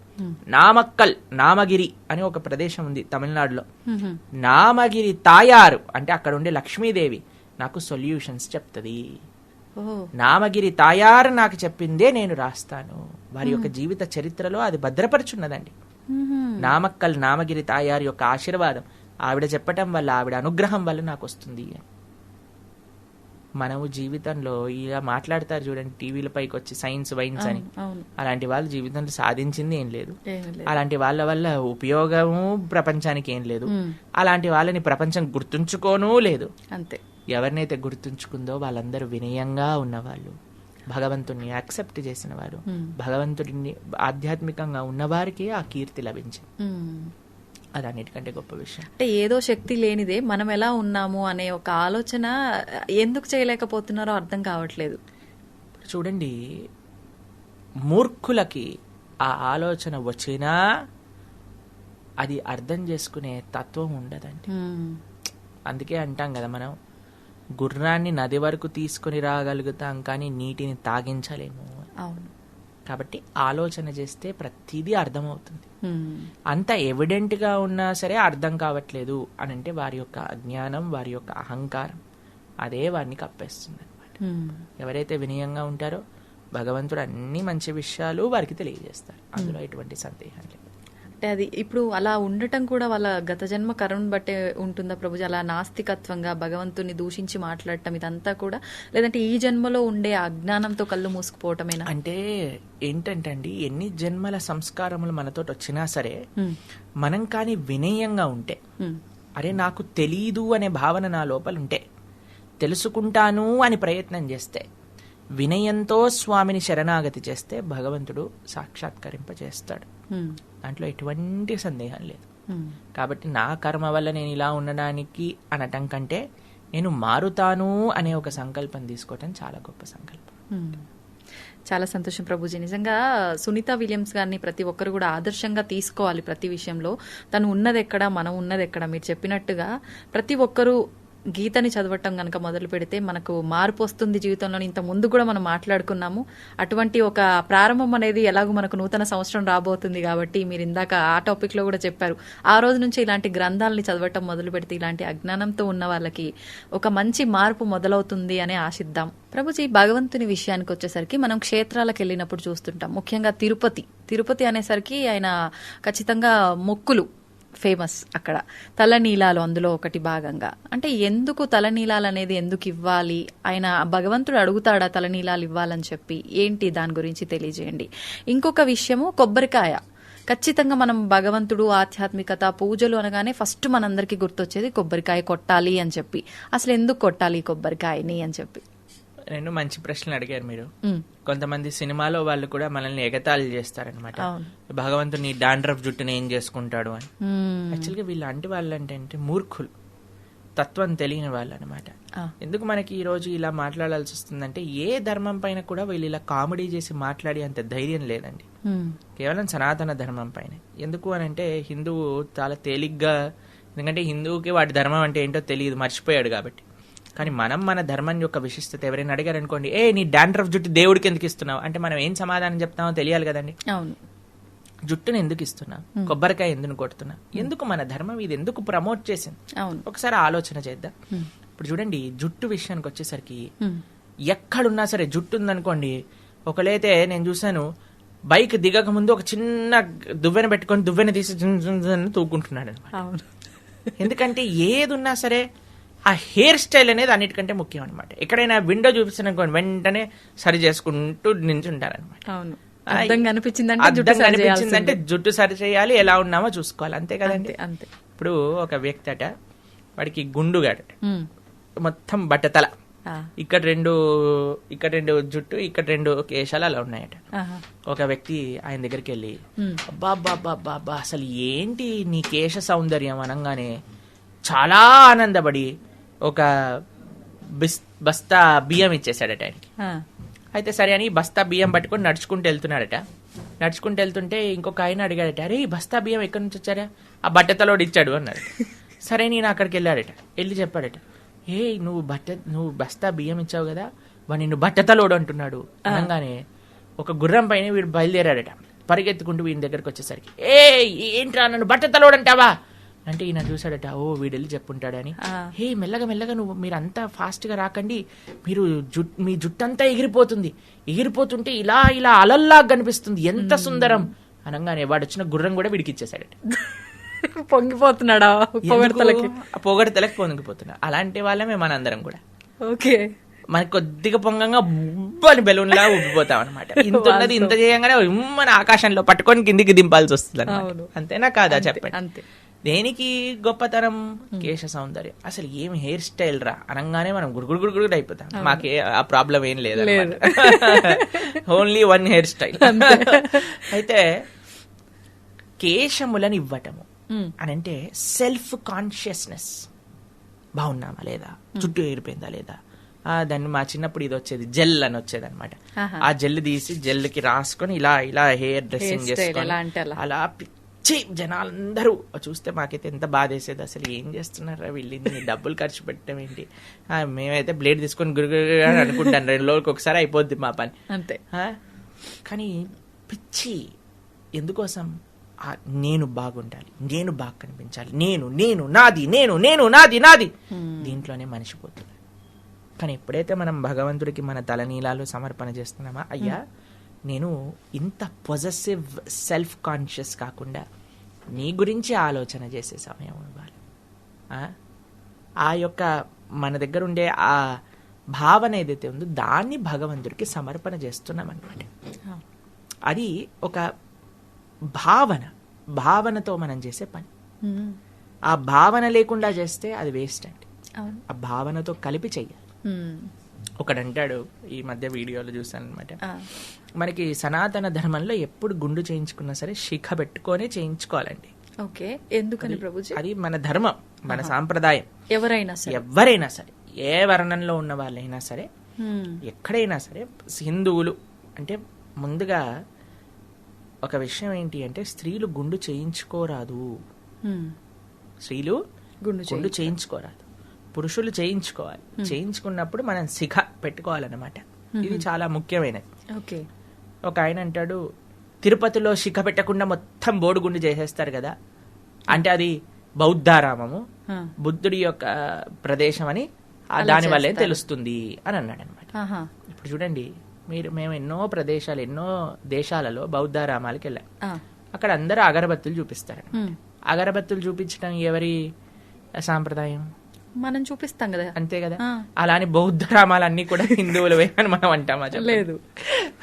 నామగిరి అని ఒక ప్రదేశం ఉంది తమిళనాడులో, నామగిరి తాయారు అంటే అక్కడ ఉండే లక్ష్మీదేవి నాకు సొల్యూషన్స్ చెప్తుంది. నామగిరి తాయారు నాకు చెప్పిందే నేను రాస్తాను. వారి యొక్క జీవిత చరిత్రలో అది భద్రపరుచున్నదండి. నామగిరి తాయారు యొక్క ఆశీర్వాదం ఆవిడ చెప్పటం వల్ల, ఆవిడ అనుగ్రహం వల్ల నాకు వస్తుంది. మనము జీవితంలో ఇలా మాట్లాడతారు చూడండి టీవీల పైకి వచ్చి సైన్స్ వైన్స్ అని, అవును. అలాంటి వాళ్ళు జీవితంలో సాధించింది ఏం లేదు. ఏమీ లేదు. అలాంటి వాళ్ళ వల్ల ఉపయోగము ప్రపంచానికి ఏం లేదు. అలాంటి వాళ్ళని ప్రపంచం గుర్తుంచుకోనూ లేదు. అంతే. ఎవరినైతే గుర్తుంచుకుందో వాళ్ళందరూ వినయంగా ఉన్నవాళ్ళు, భగవంతుడిని యాక్సెప్ట్ చేసిన వారు, భగవంతుడిని ఆధ్యాత్మికంగా ఉన్నవారికి ఆ కీర్తి లభించింది. అది అన్నిటికంటే గొప్ప విషయం. అంటే ఏదో శక్తి లేనిదే మనం ఎలా ఉన్నాము అనే ఒక ఆలోచన ఎందుకు చేయలేకపోతున్నారో అర్థం కావట్లేదు. చూడండి, మూర్ఖులకి ఆ ఆలోచన వచ్చినా అది అర్థం చేసుకునే తత్వం ఉండదండి. అందుకే అంటాం కదా, మనం గుర్రాన్ని నది వరకు తీసుకుని రాగలుగుతాం కానీ నీటిని తాగించలేము. అవును. కాబట్టి ఆలోచన చేస్తే ప్రతిదీ అర్థమవుతుంది. అంత ఎవిడెంట్గా ఉన్నా సరే అర్థం కావట్లేదు అని అంటే వారి యొక్క అజ్ఞానం, వారి యొక్క అహంకారం అదే వారిని కప్పేస్తుంది అనమాట. ఎవరైతే వినయంగా ఉంటారో భగవంతుడు అన్ని మంచి విషయాలు వారికి తెలియజేస్తారు, అందులో ఎటువంటి సందేహం లేదు. అంటే అది ఇప్పుడు అలా ఉండటం కూడా వాళ్ళ గత జన్మ కర్మను బట్టే ఉంటుందా ప్రభుజీ? అలా నాస్తికత్వంగా భగవంతుని దూషించి మాట్లాడటం ఇదంతా కూడా, లేదంటే ఈ జన్మలో ఉండే అజ్ఞానంతో కళ్ళు మూసుకుపోవటమేనా? అంటే ఏంటంటే అండి, ఎన్ని జన్మల సంస్కారములు మనతో వచ్చినా సరే మనం కానీ వినయంగా ఉంటే, అరే నాకు తెలీదు అనే భావన నా లోపల ఉంటే, తెలుసుకుంటాను అని ప్రయత్నం చేస్తే, వినయంతో స్వామిని శరణాగతి చేస్తే భగవంతుడు సాక్షాత్కరింప చేస్తాడు. దాంట్లో ఎటువంటి సందేహం లేదు. కాబట్టి నా కర్మ వల్ల నేను ఇలా ఉండడానికి అనటం కంటే నేను మారుతాను అనే ఒక సంకల్పం తీసుకోవటం చాలా గొప్ప సంకల్పం. చాలా సంతోషం ప్రభుజీ. నిజంగా సునీత విలియమ్స్ గారిని ప్రతి ఒక్కరు కూడా ఆదర్శంగా తీసుకోవాలి. ప్రతి విషయంలో తను ఉన్నది ఎక్కడ, మనం ఉన్నది ఎక్కడ. మీరు చెప్పినట్టుగా ప్రతి ఒక్కరూ గీతని చదవటం కనుక మొదలు పెడితే మనకు మార్పు వస్తుంది జీవితంలో. ఇంత ముందు కూడా మనం మాట్లాడుకున్నాము. అటువంటి ఒక ప్రారంభం అనేది ఎలాగో మనకు నూతన సంవత్సరం రాబోతుంది కాబట్టి మీరు ఇందాక ఆ టాపిక్ లో కూడా చెప్పారు. ఆ రోజు నుంచి ఇలాంటి గ్రంథాలని చదవటం మొదలు పెడితే ఇలాంటి అజ్ఞానంతో ఉన్న వాళ్ళకి ఒక మంచి మార్పు మొదలవుతుంది అని ఆశిద్దాం. ప్రభుజీ, భగవంతుని విషయానికి వచ్చేసరికి మనం క్షేత్రాలకు వెళ్ళినప్పుడు చూస్తుంటాం. ముఖ్యంగా తిరుపతి అనేసరికి ఆయన ఖచ్చితంగా మొక్కులు ఫేమస్. అక్కడ తలనీలాలు అందులో ఒకటి భాగంగా. అంటే ఎందుకు తలనీలాలు అనేది ఎందుకు ఇవ్వాలి? ఆయన భగవంతుడు అడుగుతాడా తలనీలాలు ఇవ్వాలని చెప్పి? ఏంటి దాని గురించి తెలియజేయండి. ఇంకొక విషయము, కొబ్బరికాయ. ఖచ్చితంగా మనం భగవంతుడు, ఆధ్యాత్మికత, పూజలు అనగానే ఫస్ట్ మనందరికీ గుర్తొచ్చేది కొబ్బరికాయ కొట్టాలి అని చెప్పి. అసలు ఎందుకు కొట్టాలి కొబ్బరికాయని అని చెప్పి? రెండు మంచి ప్రశ్నలు అడిగారు మీరు. కొంతమంది సినిమాలో వాళ్ళు కూడా మనల్ని ఎగతాళి చేస్తారనమాట, భగవంతుని డాండ్రఫ్ జుట్టుని ఏం చేసుకుంటాడు అని. యాక్చువల్గా వీళ్ళు అంటే వాళ్ళు అంటే మూర్ఖులు, తత్వం తెలియని వాళ్ళు అనమాట. ఎందుకు మనకి ఈ రోజు ఇలా మాట్లాడాల్సి వస్తుందంటే, ఏ ధర్మం పైన కూడా వీళ్ళు ఇలా కామెడీ చేసి మాట్లాడి అంత ధైర్యం లేదండి. కేవలం సనాతన ధర్మం పైన. ఎందుకు అని అంటే, హిందువు చాలా తేలిగ్గా, ఎందుకంటే హిందువుకి వాటి ధర్మం అంటే ఏంటో తెలియదు, మర్చిపోయాడు కాబట్టి. కానీ మనం మన ధర్మం యొక్క విశిష్టత ఎవరైనా అడిగారు అనుకోండి, నీ డాండ్రఫ్ జుట్టు దేవుడికి ఎందుకు ఇస్తున్నావు అంటే మనం ఏం సమాధానం చెప్తామో తెలియాలి కదండి. అవును. జుట్టును ఎందుకు ఇస్తున్నా, కొబ్బరికాయ ఎందుకు కొడుతున్నా, ఎందుకు మన ధర్మం ఇది ఎందుకు ప్రమోట్ చేసింది, ఒకసారి ఆలోచన చేద్దాం. ఇప్పుడు చూడండి, జుట్టు విషయానికి వచ్చేసరికి ఎక్కడున్నా సరే జుట్టు ఉందనుకోండి, ఒకలైతే నేను చూసాను బైక్ దిగక ముందు ఒక చిన్న దువ్వెన పెట్టుకొని దువ్వెన తీసి తూకుంటున్నాడు అనమాట. ఎందుకంటే ఏది ఉన్నా సరే ఆ హెయిర్ స్టైల్ అనేది అన్నిటికంటే ముఖ్యం అనమాట. ఎక్కడైనా విండో చూపిస్తున్నా వెంటనే సరి చేసుకుంటూ నించుంటారనమాట. అనిపించిందంటే జుట్టు సరి చేయాలి, ఎలా ఉన్నామో చూసుకోవాలి, అంతే కదండి. అంతే. ఇప్పుడు ఒక వ్యక్తి అట, వాడికి గుండుగాడట, మొత్తం బట్టతల, ఇక్కడ రెండు జుట్టు, ఇక్కడ 2 కేశాలు అలా ఉన్నాయట. ఒక వ్యక్తి ఆయన దగ్గరికి వెళ్ళి, అబ్బా అసలు ఏంటి నీ కేశ సౌందర్యం అనగానే చాలా ఆనందపడి ఒక బస్తా బియ్యం ఇచ్చేసాడట ఆయనకి. అయితే సరే అని బస్తా బియ్యం పట్టుకొని నడుచుకుంటూ వెళ్తున్నాడట. నడుచుకుంటూ వెళ్తుంటే ఇంకొక ఆయన అడిగాడట, అరే ఈ బస్తా బియ్యం ఎక్కడి నుంచి వచ్చారా? ఆ బట్టతలోడు ఇచ్చాడు అన్నాడు. సరే నేను అక్కడికి వెళ్ళాడట, వెళ్ళి చెప్పాడట, నువ్వు బస్తా బియ్యం ఇచ్చావు కదా, వాడు నిన్ను బట్టతలోడు అంటున్నాడు అనగానే ఒక గుర్రం పైన వీడు బయలుదేరాడట. పరిగెత్తుకుంటూ వీడి దగ్గరకు వచ్చేసరికి, ఏంట్రా నన్ను బట్టతలోడు అంటావా అంటే ఈయన చూసాడట, వీడు వెళ్ళి చెప్పుంటాడని. మెల్లగా మీరంతా ఫాస్ట్ గా రాకండి, మీ జుట్టంతా ఎగిరిపోతుంటే ఇలా అలల్లా కనిపిస్తుంది, ఎంత సుందరం అనగానే వాడు వచ్చిన గుర్రం కూడా వీడికి ఇచ్చేసాడట. పొంగిపోతున్నాడా? పొగడతలకి పొంగిపోతున్నా. అలాంటి వాళ్ళమే మనందరం కూడా. ఓకే. మనకి కొద్దిగా పొంగంగా బుబ్బని బెలూన్ లా ఉబ్బిపోతాం అనమాట. ఇంత ఉన్నది ఇంత చేయంగానే మన ఆకాశంలో పట్టుకొని కిందికి దింపాల్సి వస్తుంది అన్నమాట. అంతేనా కాదా చెప్పండి. అంతే. దేనికి గొప్పతనం? కేశ సౌందర్యం. అసలు ఏం హెయిర్ స్టైల్ రా అనగానే మనం గుడుగుడు అయిపోతాం. మాకే ఆ ప్రాబ్లం ఏం లేదు, ఓన్లీ వన్ హెయిర్ స్టైల్. అయితే కేశములను ఇవ్వటము అని అంటే సెల్ఫ్ కాన్షియస్నెస్. బాగున్నామా లేదా, జుట్టు ఏరిపోయిందా లేదా, దాన్ని మా చిన్నప్పుడు ఇది వచ్చేది జెల్ అని వచ్చేది అనమాట. ఆ జెల్ తీసి జెల్కి రాసుకొని ఇలా ఇలా హెయిర్ డ్రెస్సింగ్ చేసుకొని అలా పిచ్చి జనాలందరూ చూస్తే మాకైతే ఎంత బాధ వేసేది. అసలు ఏం చేస్తున్నారా వీళ్ళు, డబ్బులు ఖర్చు పెట్టడం ఏంటి, మేమైతే బ్లేడ్ తీసుకొని గురుగురు అనుకుంటాను, 2 రోజులకి ఒకసారి అయిపోద్ది మా పని అంతే. కానీ పిచ్చి ఎందుకోసం? నేను బాగుండాలి, నేను బాగా కనిపించాలి, నేను నేను నాది నేను నేను నాది నాది, దీంట్లోనే మనిషిపోతుంది. కానీ ఎప్పుడైతే మనం భగవంతుడికి మన తలనీలాలు సమర్పణ చేస్తున్నామా, అయ్యా నేను ఇంత పొజెసివ్ సెల్ఫ్ కాన్షియస్ కాకుండా నీ గురించి ఆలోచన చేసే సమయం ఇవ్వాలి. ఆ యొక్క మన దగ్గర ఉండే ఆ భావన ఏదైతే ఉందో దాన్ని భగవంతుడికి సమర్పణ చేస్తున్నాం అన్నమాట. అది ఒక భావనతో మనం చేసే పని. ఆ భావన లేకుండా చేస్తే అది వేస్ట్ అండి. ఆ భావనతో కలిపి చెయ్యాలి. ఒకడంటాడు, ఈ మధ్య వీడియోలో చూసాను అనమాట, మనకి సనాతన ధర్మంలో ఎప్పుడు గుండు చేయించుకున్నా సరే శిఖ పెట్టుకొని చేయించుకోవాలండి. ఓకే, ఎందుకని ప్రభుజీ? అది మన ధర్మం, మన సాంప్రదాయం. ఎవరైనా సరే ఏ వర్ణంలో ఉన్న వాళ్ళైనా సరే, ఎక్కడైనా సరే, హిందువులు అంటే ముందుగా ఒక విషయం ఏంటి అంటే స్త్రీలు గుండు చేయించుకోరాదు. స్త్రీలు గుండు చేయించుకోరాదు, పురుషులు చేయించుకోవాలి. చేయించుకున్నప్పుడు మనం శిఖ పెట్టుకోవాలన్నమాట. ఇది చాలా ముఖ్యమైనది. ఓకే. ఒక ఆయన అంటాడు, తిరుపతిలో శిఖ పెట్టకుండా మొత్తం బోడిగుండు చేసేస్తారు కదా, అంటే అది బౌద్ధారామము, బుద్ధుడి యొక్క ప్రదేశం అని దాని వల్లే తెలుస్తుంది అని అన్నాడు అనమాట. ఇప్పుడు చూడండి, మేము ఎన్నో ప్రదేశాలు, ఎన్నో దేశాలలో బౌద్ధారామాలకు వెళ్ళాం. అక్కడ అందరూ అగరబత్తులు చూపిస్తారు. అగరబత్తులు చూపించడం ఎవరి సాంప్రదాయం? మనం చూపిస్తాం కదా, అంతే కదా. అలానే బౌద్ధ రామాలన్నీ కూడా హిందువులవే అని మనం అంటామా? లేదు.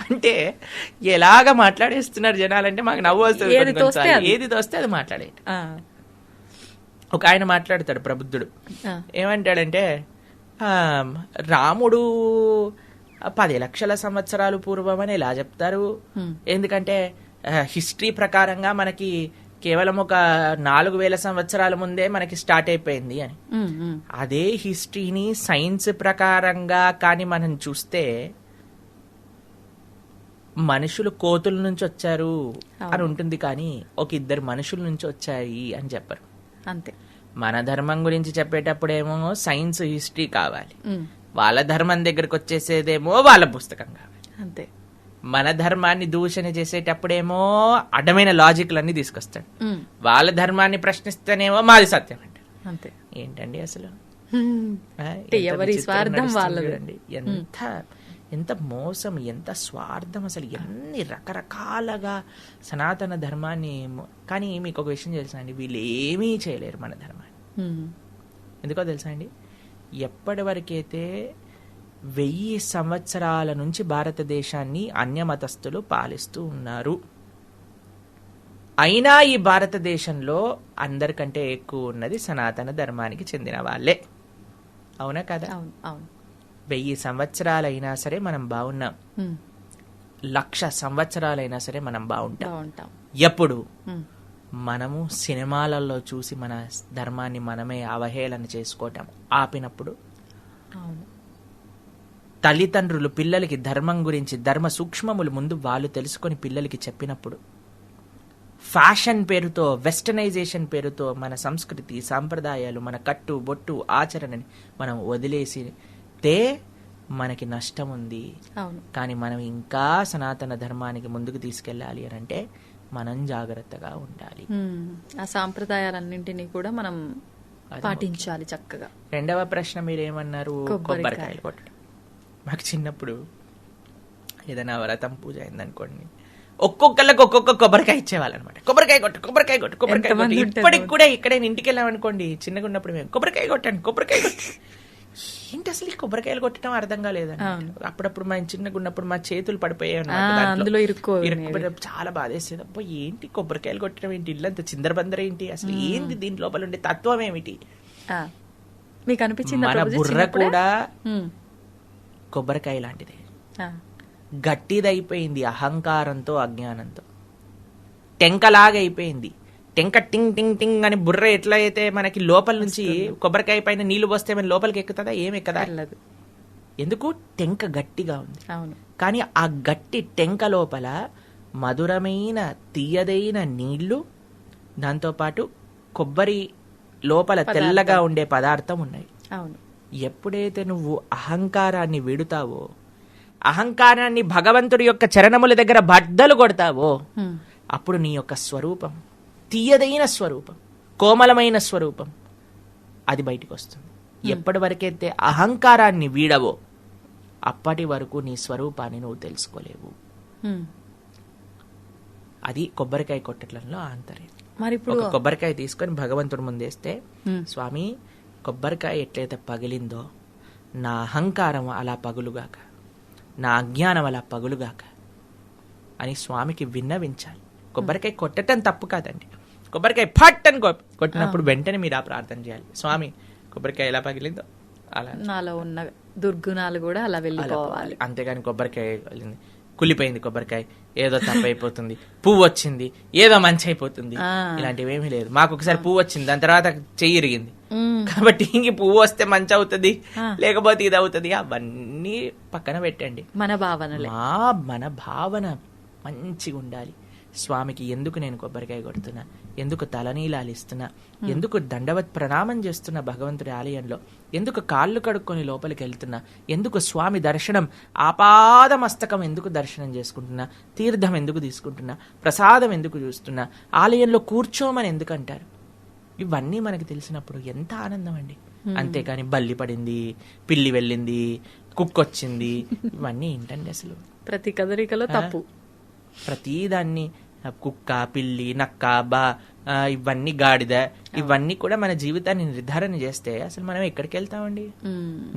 అంటే ఎలాగ మాట్లాడేస్తున్నారు జనాలంటే మాకు నవ్వు వస్తుంది. ఏది తోస్తే అది మాట్లాడేది. ఒక ఆయన మాట్లాడతాడు, ప్రబుద్ధుడు. ఏమంటాడంటే, రాముడు 10 లక్షల సంవత్సరాలు పూర్వం అని ఎలా చెప్తారు? ఎందుకంటే హిస్టరీ ప్రకారంగా మనకి కేవలం ఒక 4000 సంవత్సరాల ముందే మనకి స్టార్ట్ అయిపోయింది అని. అదే హిస్టరీని సైన్స్ ప్రకారంగా కానీ మనం చూస్తే మనుషులు కోతుల నుంచి వచ్చారు అని ఉంటుంది, కానీ ఒక 2 మనుషుల నుంచి వచ్చాయి అని చెప్పరు. అంతే. మన ధర్మం గురించి చెప్పేటప్పుడేమో సైన్స్ హిస్టరీ కావాలి, వాళ్ళ ధర్మం దగ్గరకు వచ్చేసేదేమో వాళ్ళ పుస్తకం కావాలి. అంతే. మన ధర్మాన్ని దూషణ చేసేటప్పుడేమో అడ్డమైన లాజిక్లన్నీ తీసుకొస్తాడు, వాళ్ళ ధర్మాన్ని ప్రశ్నిస్తేనేమో మాది సత్యం అంట. అంతే. ఏంటండి అసలు, ఎవరి స్వార్థం వాళ్ళదండి. ఎంత మోసం, ఎంత స్వార్థం, అసలు ఎన్ని రకరకాలుగా సనాతన ధర్మాన్ని. కానీ మీకు ఒక విషయం తెలుసా అండి, వీళ్ళు ఏమీ చేయలేరు మన ధర్మాన్ని. ఎందుకో తెలుసా అండి, ఎప్పటి వరకైతే 1000 సంవత్సరాల నుంచి భారతదేశాన్ని అన్యమతస్థులు పాలిస్తూ ఉన్నారు, అయినా ఈ భారతదేశంలో అందరికంటే ఎక్కువ ఉన్నది సనాతన ధర్మానికి చెందిన వాళ్ళే. అవునా కదా? 1000 సంవత్సరాలైనా సరే మనం బాగున్నాం, 1,00,000 సంవత్సరాలైనా సరే మనం బాగుంటాం. ఎప్పుడు మనము సినిమాలలో చూసి మన ధర్మాన్ని మనమే అవహేళన చేసుకోవటం ఆపినప్పుడు, తల్లిదండ్రులు పిల్లలకి ధర్మం గురించి, ధర్మ సూక్ష్మములు ముందు వాళ్ళు తెలుసుకొని పిల్లలకి చెప్పినప్పుడు, ఫ్యాషన్ పేరుతో, వెస్టర్నైజేషన్ పేరుతో మన సంస్కృతి సాంప్రదాయాలు, మన కట్టు బొట్టు ఆచరణని మనం వదిలేసితే మనకి నష్టం ఉంది. కానీ మనం ఇంకా సనాతన ధర్మానికి ముందుకు తీసుకెళ్ళాలి అని అంటే మనం జాగ్రత్తగా ఉండాలి. ఆ సాంప్రదాయాలన్నింటినీ కూడా మనం పాటించాలి చక్కగా. రెండవ ప్రశ్న మీరేమన్నారు? కొబ్బరికాయలు కొట్టడం. మాకు చిన్నప్పుడు ఏదైనా వ్రతం పూజ అయిందనుకోండి, ఒక్కొక్కళ్ళకి ఒక్కొక్క కొబ్బరికాయ ఇచ్చేవాళ్ళనమాట. కొబ్బరికాయ కొట్టు, కొబ్బరికాయ కొట్టు, కొబ్బరికాయ కొట్టు. ఇప్పటికి కూడా ఇక్కడ ఇంటికి వెళ్ళామనుకోండి, చిన్నగా ఉన్నప్పుడు మేము కొబ్బరికాయ కొట్టండి, కొబ్బరికాయ కొట్టు. ఏంటి అసలు ఈ కొబ్బరికాయలు కొట్టడం అర్థం కాలేదండి. అప్పుడప్పుడు మా చిన్నగా ఉన్నప్పుడు మా చేతులు పడిపోయాయి అందులో ఇరుక్కుపోయి చాలా బాధేసేది. అబ్బో ఏంటి కొబ్బరికాయలు కొట్టడం ఏంటి, ఇల్లంత చిందరబందర ఏంటి, అసలు ఏంది దీని లోపల ఉండే తత్వం ఏమిటి. మీకు అనిపించింది మన బుర్ర కూడా కొబ్బరికాయ లాంటిదే, గట్టిదైపోయింది అహంకారంతో అజ్ఞానంతో, టెంకలాగా అయిపోయింది. టెంక టింగ్ టింగ్ టింగ్ అని బుర్ర ఎట్లా అయితే మనకి లోపల నుంచి కొబ్బరికాయ పైన నీళ్లు పోస్తే మన లోపలికి ఎక్కుతుందా, ఏం ఎక్కదా. ఎందుకు, టెంక గట్టిగా ఉంది. కానీ ఆ గట్టి టెంక లోపల మధురమైన తీయదైన నీళ్లు, దాంతోపాటు కొబ్బరి లోపల తెల్లగా ఉండే పదార్థం ఉన్నాయి. ఎప్పుడైతే నువ్వు అహంకారాన్ని విడుతావో, అహంకారాన్ని భగవంతుడి యొక్క చరణముల దగ్గర బద్దలు కొడతావో, అప్పుడు నీ యొక్క స్వరూపం, తీయదైన స్వరూపం, కోమలమైన స్వరూపం అది బయటికి వస్తుంది. ఎప్పటి వరకైతే అహంకారాన్ని వీడవో అప్పటి వరకు నీ స్వరూపాన్ని నువ్వు తెలుసుకోలేవు. అది కొబ్బరికాయ కొట్టడంలో ఆంతర్యం. మరి ఒక కొబ్బరికాయ తీసుకొని భగవంతుడి ముందేస్తే, స్వామి కొబ్బరికాయ ఎట్లయితే పగిలిందో నా అహంకారం అలా పగులుగాక, నా అజ్ఞానం అలా పగులుగాక అని స్వామికి విన్నవించాలి. కొబ్బరికాయ కొట్టడం తప్పు కాదండి. కొబ్బరికాయ ఫట్ అని కొట్టినప్పుడు వెంటనే మీరు ఆ ప్రార్థన చేయాలి, స్వామి కొబ్బరికాయ ఎలా పగిలిందో అలా నాలో ఉన్న దుర్గుణాలు కూడా అలా వెళ్ళిపోవాలి. అంతేగాని కొబ్బరికాయ కులిపోయింది, కొబ్బరికాయ ఏదో తప్పైపోతుంది, పువ్వు వచ్చింది ఏదో మంచి అయిపోతుంది, ఇలాంటివి ఏమీ లేదు. మాకు ఒకసారి పువ్వు వచ్చింది, దాని తర్వాత చెయ్యి ఇరిగింది, కాబట్టి ఇంక పువ్వు వస్తే మంచి అవుతుంది లేకపోతే ఇది అవుతుంది, అవన్నీ పక్కన పెట్టండి. మన భావన మంచిగా ఉండాలి. స్వామికి ఎందుకు నేను కొబ్బరికాయ కొడుతున్నా, ఎందుకు తలనీలాలు ఇస్తున్నా, ఎందుకు దండవత్ ప్రణామం చేస్తున్నా భగవంతుడి ఆలయంలో, ఎందుకు కాళ్ళు కడుక్కొని లోపలికి వెళ్తున్నా, ఎందుకు స్వామి దర్శనం ఆపాదమస్తకం ఎందుకు దర్శనం చేసుకుంటున్నా, తీర్థం ఎందుకు తీసుకుంటున్నా, ప్రసాదం ఎందుకు చూస్తున్నా, ఆలయంలో కూర్చోమని ఎందుకు అంటారు, ఇవన్నీ మనకి తెలిసినప్పుడు ఎంత ఆనందం అండి. అంతేకాని బల్లి పడింది, పిల్లి వెళ్ళింది, కుక్కొచ్చింది, ఇవన్నీ ఏంటండి అసలు. ప్రతి కదలికలో తప్పు, ప్రతిదాన్ని కుక్క, పిల్లి, నక్క, ఇవన్నీ గాడిద, ఇవన్నీ కూడా మన జీవితాన్ని నిర్ధారణ చేస్తే అసలు మనం ఎక్కడికి వెళ్తామండి.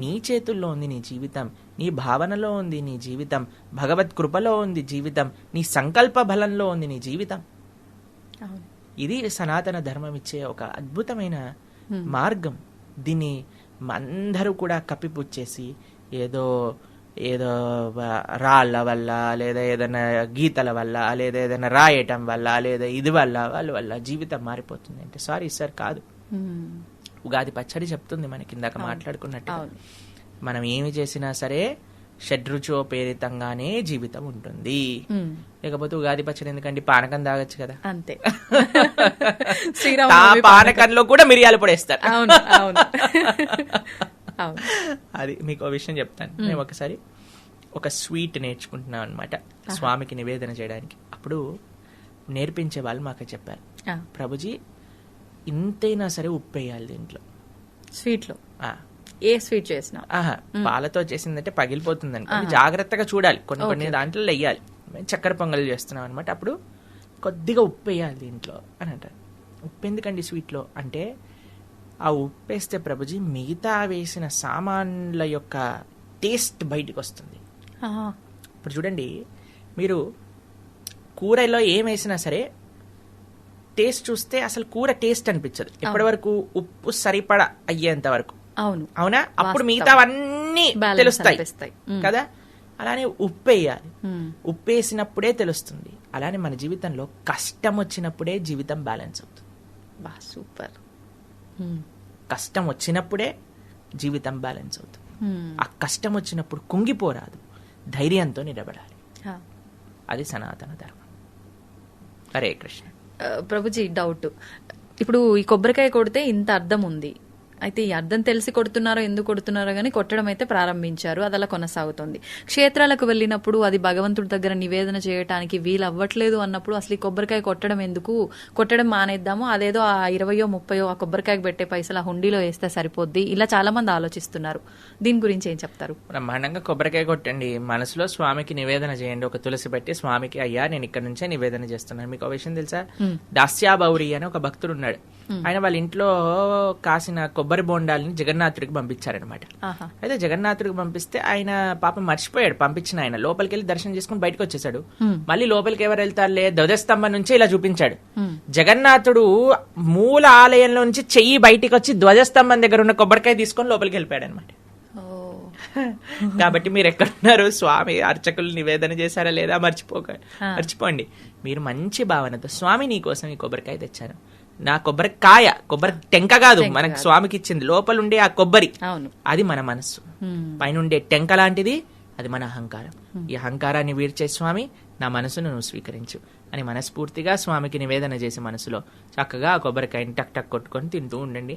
నీ చేతుల్లో ఉంది నీ జీవితం, నీ భావనలో ఉంది నీ జీవితం, భగవత్ కృపలో ఉంది జీవితం, నీ సంకల్ప బలంలో ఉంది నీ జీవితం. ఇది సనాతన ధర్మం ఇచ్చే ఒక అద్భుతమైన మార్గం. దీన్ని అందరూ కూడా కప్పిపుచ్చేసి ఏదో ఏదో రాళ్ళ వల్ల, లేదా ఏదైనా గీతల వల్ల, లేదా ఏదైనా రాయటం వల్ల, లేదా ఇది వల్ల వాళ్ళ జీవితం మారిపోతుంది అంటే సారీ సార్ కాదు. ఉగాది పచ్చడి చెప్తుంది మనకి, ఇందాక మాట్లాడుకున్నట్టు మనం ఏమి చేసినా సరే షడ్రుచోపేరితంగానే జీవితం ఉంటుంది. లేకపోతే ఉగాది పచ్చడి ఎందుకండి, పానకం తాగొచ్చు కదా. అంతే, పానకంలో కూడా మిరియాలు పొడేస్తారు. అది మీకు ఒక విషయం చెప్తాను. మేము ఒకసారి ఒక స్వీట్ నేర్చుకుంటున్నాం అనమాట స్వామికి నివేదన చేయడానికి. అప్పుడు నేర్పించే వాళ్ళు మాకు చెప్పారు, ప్రభుజీ ఇంతైనా సరే ఉప్పు వేయాలి దీంట్లో స్వీట్లో. ఏ స్వీట్ చేసినా పాలతో చేసిందంటే పగిలిపోతుంది అనుకోండి, జాగ్రత్తగా చూడాలి, కొన్ని దాంట్లో వెయ్యాలి. చక్కెర పొంగల్ చేస్తున్నాం అనమాట, అప్పుడు కొద్దిగా ఉప్పు వేయాలి దీంట్లో అని అంటారు. ఉప్పు ఎందుకండి స్వీట్లో అంటే, ఆ ఉప్పు వేస్తే ప్రభుజీ మిగతా వేసిన సామాన్ల యొక్క టేస్ట్ బయటకు వస్తుంది. ఇప్పుడు చూడండి, మీరు కూరలో ఏం వేసినా సరే టేస్ట్ చూస్తే అసలు కూర టేస్ట్ అనిపించదు ఎప్పటి వరకు ఉప్పు సరిపడా అయ్యేంత వరకు. అవునా, అప్పుడు మిగతావన్నీ తెలుస్తాయి కదా. అలానే ఉప్పు వేయాలి, ఉప్పు వేసినప్పుడే తెలుస్తుంది. అలానే మన జీవితంలో కష్టం వచ్చినప్పుడే జీవితం బ్యాలెన్స్ అవుతుంది. సూపర్. కష్టం వచ్చినప్పుడే జీవితం బ్యాలెన్స్ అవుతుంది. ఆ కష్టం వచ్చినప్పుడు కుంగిపోరాదు, ధైర్యంతో నిలబడాలి. అది సనాతన ధర్మం. హరే కృష్ణ. ప్రభుజీ డౌట్, ఇప్పుడు ఈ కొబ్బరికాయ కొడితే ఇంత అర్థం ఉంది, అయితే ఈ అర్థం తెలిసి కొడుతున్నారో ఎందుకు కొడుతున్నారో కానీ కొట్టడం అయితే ప్రారంభించారు, అది అలా కొనసాగుతుంది. క్షేత్రాలకు వెళ్ళినప్పుడు అది భగవంతుడి దగ్గర నివేదన చేయడానికి వీలు అవ్వట్లేదు అన్నప్పుడు అసలు ఈ కొబ్బరికాయ కొట్టడం ఎందుకు, కొట్టడం మానేద్దాము, అదేదో ఆ 20 30 ఆ కొబ్బరికాయకు పెట్టే పైసలు ఆ హుండీలో వేస్తే సరిపోద్ది, ఇలా చాలా మంది ఆలోచిస్తున్నారు. దీని గురించి ఏం చెప్తారు? బ్రహ్మాండంగా కొబ్బరికాయ కొట్టండి, మనసులో స్వామికి నివేదన చేయండి. ఒక తులసి పెట్టి స్వామికి, అయ్యా నేను ఇక్కడ నుంచే నివేదన చేస్తున్నాను. మీకు ఒక విషయం తెలుసా, దాస్యాబౌరి అని ఒక భక్తుడు ఉన్నాడు. ఆయన వాళ్ళ ఇంట్లో కాసిన కొబ్బరి బోండాలని జగన్నాథుడికి పంపించారనమాట. ఆహా. అయితే జగన్నాథుడికి పంపిస్తే ఆయన పాపం మర్చిపోయాడు పంపించిన ఆయన. లోపలికి వెళ్ళి దర్శనం చేసుకుని బయటకు వచ్చేసాడు. మళ్ళీ లోపలికి ఎవరు వెళ్తారులే, ధ్వజస్తంభం నుంచి ఇలా చూపించాడు. జగన్నాథుడు మూల ఆలయంలో నుంచి చెయ్యి బయటికి వచ్చి ధ్వజస్తంభం దగ్గర ఉన్న కొబ్బరికాయ తీసుకొని లోపలికి వెళ్ళిపోయాడు అనమాట. ఓ. కాబట్టి మీరు ఎక్కడున్నారు, స్వామి అర్చకులు నివేదన చేశారా లేదా మర్చిపోండి. మీరు మంచి భావనతో, స్వామి నీ కోసం ఈ కొబ్బరికాయ తెచ్చాను, నా కొబ్బరికాయ, కొబ్బరి టెంక కాదు మనకు స్వామికి ఇచ్చింది, లోపల ఉండే ఆ కొబ్బరి, అవును, అది మన మనస్సు. పైన ఉండే టెంక లాంటిది అది మన అహంకారం. ఈ అహంకారాన్ని వీడ్చే స్వామి, నా మనసును నువ్వు స్వీకరించు అని మనస్ఫూర్తిగా స్వామికి నివేదన చేసి మనసులో చక్కగా ఆ కొబ్బరికాయని టక్ టక్ కొట్టుకొని తింటూ ఉండండి.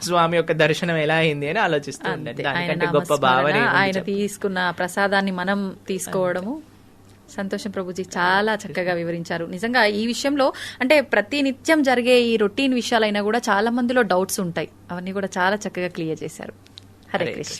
స్వామి యొక్క దర్శనం ఎలా అయింది అని ఆలోచిస్తూ ఉండండి. దానికంటే గొప్ప భావన ఆయన తీసుకున్న ప్రసాదాన్ని మనం తీసుకోవడము. సంతోషం ప్రభుజీ, చాలా చక్కగా వివరించారు. నిజంగా ఈ విషయంలో అంటే ప్రతి నిత్యం జరిగే ఈ రొటీన్ విషయాలైనా కూడా చాలా మందిలో డౌట్స్ ఉంటాయి, అవన్నీ కూడా చాలా చక్కగా క్లియర్ చేశారు. హరే కృష్ణ.